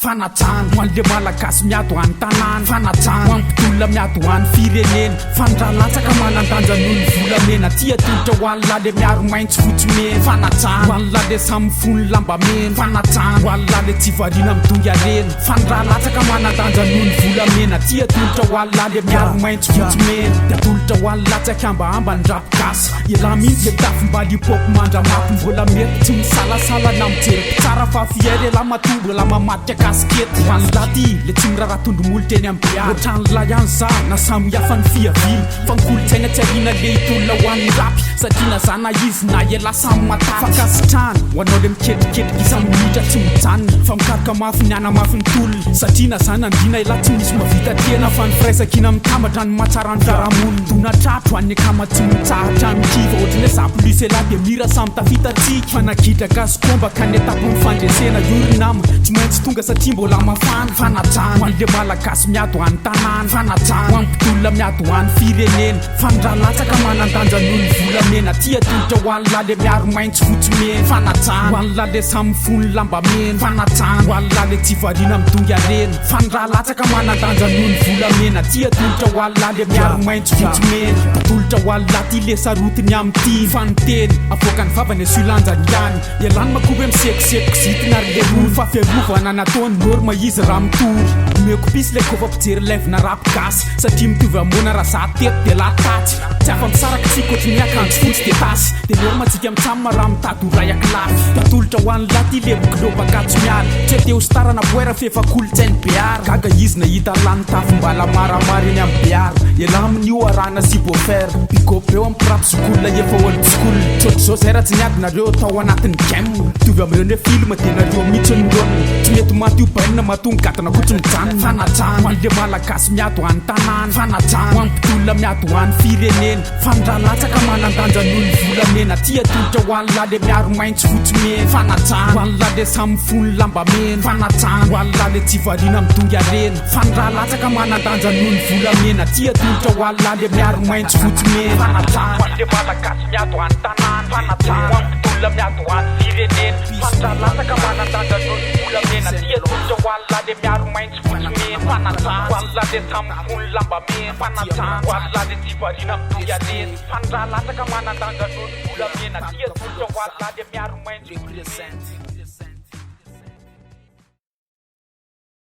fanajano hoan'le malagasy miado any tanàna fanajano hoampitolona miado any firenena fandralatsaka manandanja noho ny volamena tia tolotra hoan'lale miaro maintso fotsymena fanajano hoan'lale samy fony lamba mena fanajano hoan'lale tsy variana midongy arena fandralatsaka manandanja noho ny volamena tia tolotra hoan'lale miaro maintso fotsymena da tolotra hoan'latsaka ambaamba ny rapigasy iala mihitsy le tafombaly hip-hop mandramapy mbola mety tsy misalasala na mijery tsara fa fiere la matombo la mamatika kaskety hoan'laty le tsy miraratondromolo teny ambiary ohatranyla ihany za na samy hafa ny fiavily fa nikolo-tsaina tsy ariana le hitolona hoan'ny rapy satria na zana izy na iala samy matary fakasitrana hoanao le miketriketriky isa minitra tsy mijanona fa mikarika mafy ny ana mafy ny tolona satria na zana andrina ila tsy misy mavita tena fa ny firaisakina mitambatra ny matsara ny fiarahamonina donatratro an'ny akama tsy mitsahatra mikiva ohatrany hoe zapolisy ela de mira samy tafitatsika fa nagidraka azy komba ka ny etapo ny fandresena yorinama tsy maintsy tonga satria mbola mafana fanajano hoan'le malagasy miado any tanàna fanajano hoampitolona miado any firenena fandralatsaka manandanja noho ny volamena tia tolotra hoan'lale miaro maintso fotsymena fanajano hoan'lale samy fony lamba mena fanajano hoan'lale tsy variana midongy arena fandralatsaka manandanja noho ny volamena tia tolotra hoan'lale miaro maintso fotsymena tolotra hoan'laty le sarotiny am'ty fanoteny avoaka ny vavany asoilanjany ihany ialany makoby misekoseko zitina ary le roly fa fiarovana nataony norma izy raha mitory mekopisy le kofa mpijery levina rapigasy satria mitovy amona raha za teto de latatsy tsy afa misaraka tsika ohatry ny akanjo fotsy de tasy de norma tsika mitsamma raha mitady ho ray akilafy da tolotra hoan'laty le boglobakatso miala tsy hoe te ho starana boera fefa kolotsainy beara gaga izy nahita lany tafombala maramara eny amin'ny beara iala amin'io arana sy bofer bigop eo ampirapy zokolona efa olo skola tsotry zao zay raha tsy niady nareo tao anatin'ny game mitovy amin'ireny hoe film de nareo mihitsy ny rony tsy mety maty bainina mahatonga gatana kotsy mijanona fanajano hoan'le malagasy miado any tanàna fanajano hoampitolona miado any firenena fandralatsaka manandanja noho ny volamena tia tolotra hoan'lale miaro maintso fotsymena fanajano hoan'lale samy fony lamba mena fanajano hoan'lale tsy variana midongy arena fandralatsaka manandanja noho ny volamena tia tolotra hoan'lale miaro maintso fotsymena fanajano hoan'le malagasy miado any tanàna fanajano hoampitolona miado any firenena fandralatsaka manandanja noho ny volamena tia tolotra hoan'lale miaro maintso fotsymena fanajano hoan'lale samy fony lamba mena fanajano hoan'lale tsy variana midongy arena fandralatsaka manandanja noho ny volamena tia tolotra hoan'lale miaro maintso fotsymena